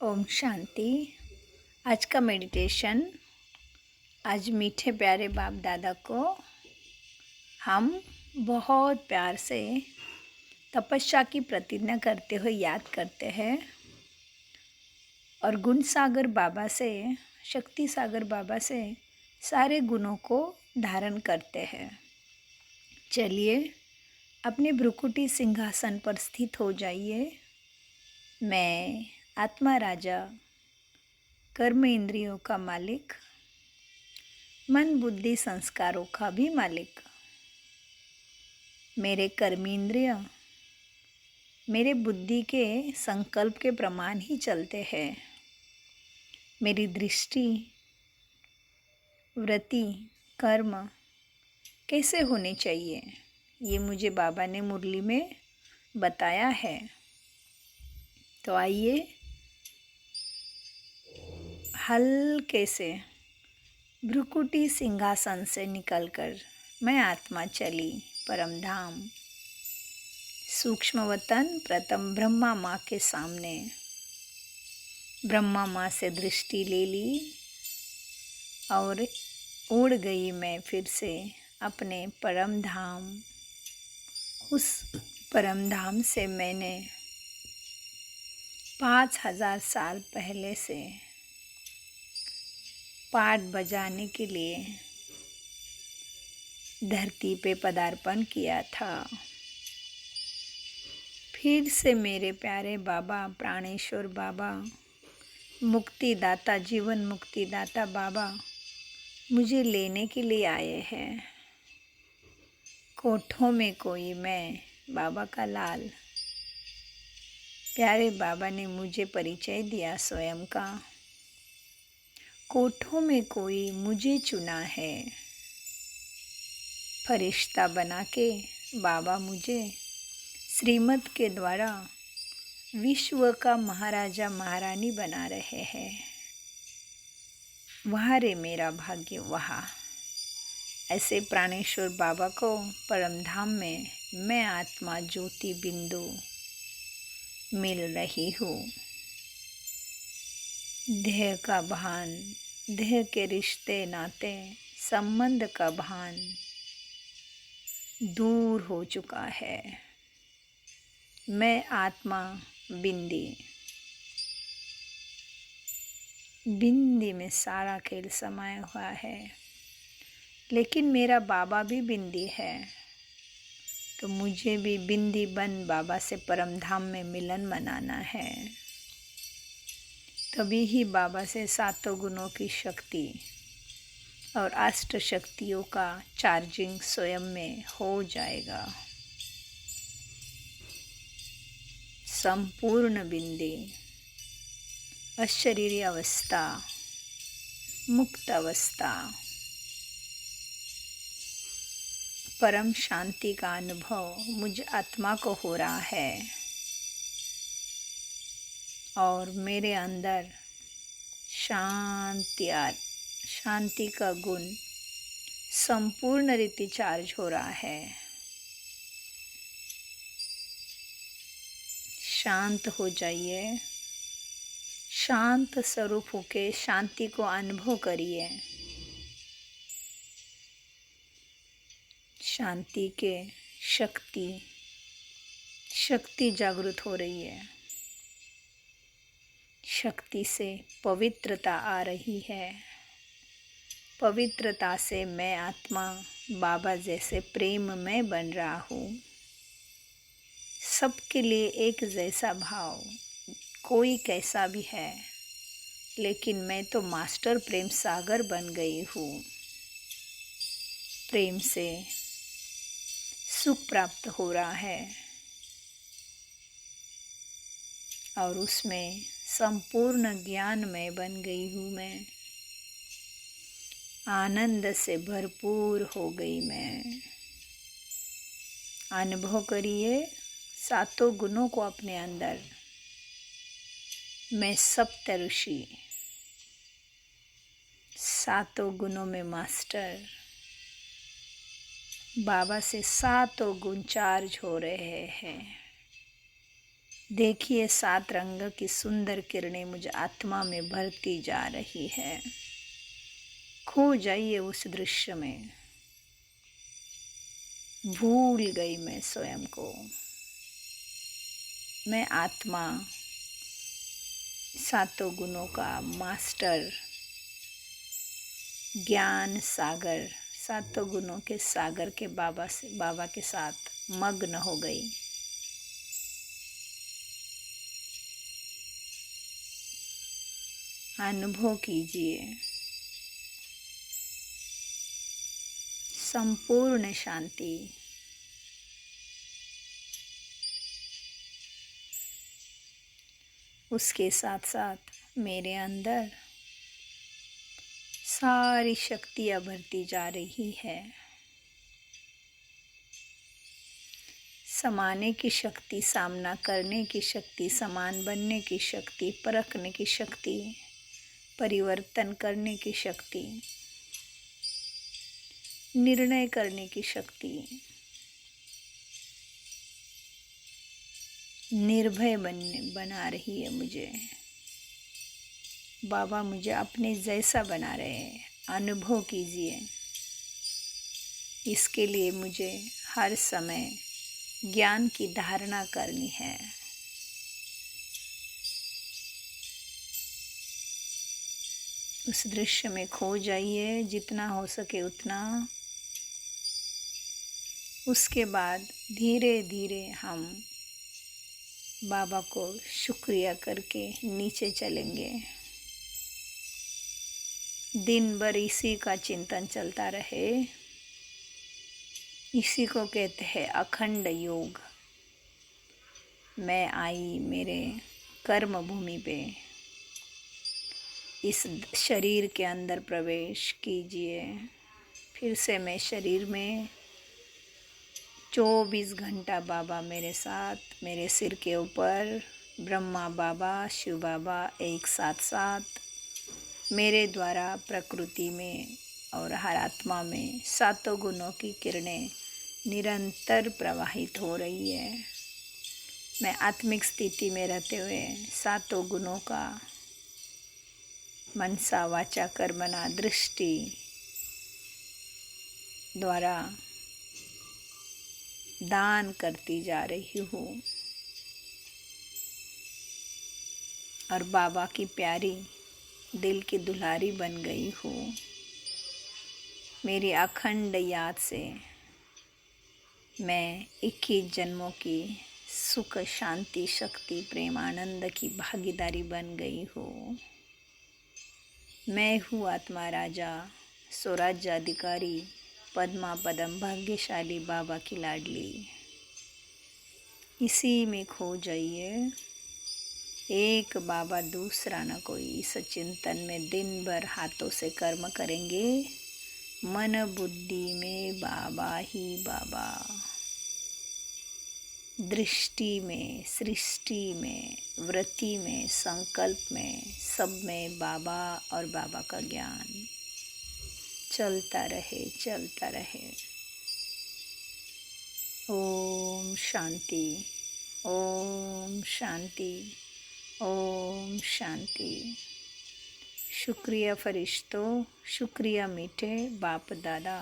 ओम शांति। आज का मेडिटेशन, आज मीठे प्यारे बाप दादा को हम बहुत प्यार से तपस्या की प्रतिज्ञा करते हुए याद करते हैं और गुण सागर बाबा से, शक्ति सागर बाबा से सारे गुणों को धारण करते हैं। चलिए अपने भ्रुकुटी सिंहासन पर स्थित हो जाइए। मैं आत्मा राजा, कर्म इंद्रियों का मालिक, मन बुद्धि संस्कारों का भी मालिक। मेरे कर्म इंद्रिय मेरे बुद्धि के संकल्प के प्रमाण ही चलते हैं। मेरी दृष्टि, वृत्ति, कर्म कैसे होने चाहिए, ये मुझे बाबा ने मुरली में बताया है। तो आइए हल्के से भ्रुकुटी सिंहासन से निकलकर मैं आत्मा चली परम धाम, सूक्ष्म वतन प्रथम ब्रह्मा माँ के सामने। ब्रह्मा माँ से दृष्टि ले ली और उड़ गई मैं फिर से अपने परम धाम। उस परम धाम से मैंने 5000 साल पहले से पाठ बजाने के लिए धरती पे पदार्पण किया था। फिर से मेरे प्यारे बाबा, प्राणेश्वर बाबा, मुक्तिदाता, जीवन मुक्तिदाता बाबा मुझे लेने के लिए आए हैं। कोठों में कोई मैं, बाबा का लाल। प्यारे बाबा ने मुझे परिचय दिया स्वयं का। कोठों में कोई मुझे चुना है। फरिश्ता बना के बाबा मुझे श्रीमत के द्वारा विश्व का महाराजा महारानी बना रहे हैं। वहाँ रे मेरा भाग्य वहाँ। ऐसे प्राणेश्वर बाबा को परम धाम में मैं आत्मा ज्योति बिंदु मिल रही हूँ। देह का भान, देह के रिश्ते नाते संबंध का भान दूर हो चुका है। मैं आत्मा बिंदी, बिंदी में सारा खेल समाया हुआ है। लेकिन मेरा बाबा भी बिंदी है, तो मुझे भी बिंदी बन बाबा से परम धाम में मिलन मनाना है। तभी ही बाबा से सातों गुणों की शक्ति और अष्ट शक्तियों का चार्जिंग स्वयं में हो जाएगा। संपूर्ण बिंदी, अशरीरी अवस्था, मुक्त अवस्था, परम शांति का अनुभव मुझ आत्मा को हो रहा है और मेरे अंदर शांति का गुण संपूर्ण रीति चार्ज हो रहा है। शांत हो जाइए, शांत स्वरूप होके शांति को अनुभव करिए। शांति के शक्ति जागृत हो रही है। शक्ति से पवित्रता आ रही है। पवित्रता से मैं आत्मा बाबा जैसे प्रेम में बन रहा हूँ। सबके लिए एक जैसा भाव, कोई कैसा भी है, लेकिन मैं तो मास्टर प्रेम सागर बन गई हूँ। प्रेम से सुख प्राप्त हो रहा है और उसमें संपूर्ण ज्ञान में बन गई हूँ मैं। आनंद से भरपूर हो गई मैं। अनुभव करिए सातों गुणों को अपने अंदर। मैं सप्त ऋषि, सातों गुणों में मास्टर। बाबा से सातों गुण चार्ज हो रहे हैं। देखिए 7 रंग की सुंदर किरणें मुझे आत्मा में भरती जा रही है। खो जाइए उस दृश्य में। भूल गई मैं स्वयं को। मैं आत्मा, सातों गुणों का मास्टर, ज्ञान सागर, सातों गुणों के सागर के बाबा के साथ मग्न हो गई। अनुभव कीजिए संपूर्ण शांति। उसके साथ साथ मेरे अंदर सारी शक्तियाँ भरती जा रही है। समाने की शक्ति, सामना करने की शक्ति, समान बनने की शक्ति, परखने की शक्ति, परिवर्तन करने की शक्ति, निर्णय करने की शक्ति, निर्भय बना रही है मुझे। बाबा मुझे अपने जैसा बना रहे हैं। अनुभव कीजिए। इसके लिए मुझे हर समय ज्ञान की धारणा करनी है। उस दृश्य में खो जाइए जितना हो सके उतना। उसके बाद धीरे धीरे हम बाबा को शुक्रिया करके नीचे चलेंगे। दिन भर इसी का चिंतन चलता रहे। इसी को कहते हैं अखंड योग। मैं आई मेरे कर्म भूमि पे। इस शरीर के अंदर प्रवेश कीजिए। फिर से मैं शरीर में 24 घंटा बाबा मेरे साथ, मेरे सिर के ऊपर ब्रह्मा बाबा, शिव बाबा एक साथ मेरे द्वारा प्रकृति में और हर आत्मा में सातों गुणों की किरणें निरंतर प्रवाहित हो रही है। मैं आत्मिक स्थिति में रहते हुए सातों गुणों का मनसा वाचा कर्मणा दृष्टि द्वारा दान करती जा रही हूँ और बाबा की प्यारी दिल की दुलारी बन गई हूँ। मेरी अखंड याद से मैं 21 जन्मों की सुख शांति शक्ति प्रेम आनंद की भागीदारी बन गई हूँ। मैं हूँ आत्मा राजा, स्वराज्याधिकारी, पद्मा पदम भाग्यशाली बाबा की लाडली। इसी में खो जाइए। एक बाबा दूसरा न कोई। इस चिंतन में दिन भर हाथों से कर्म करेंगे। मन बुद्धि में बाबा ही बाबा। दृष्टि में, सृष्टि में, वृत्ति में, संकल्प में, सब में बाबा और बाबा का ज्ञान चलता रहे, चलता रहे। ओम शांति, ओम शांति, ओम शांति। शुक्रिया फरिश्तों, शुक्रिया मीठे बाप दादा।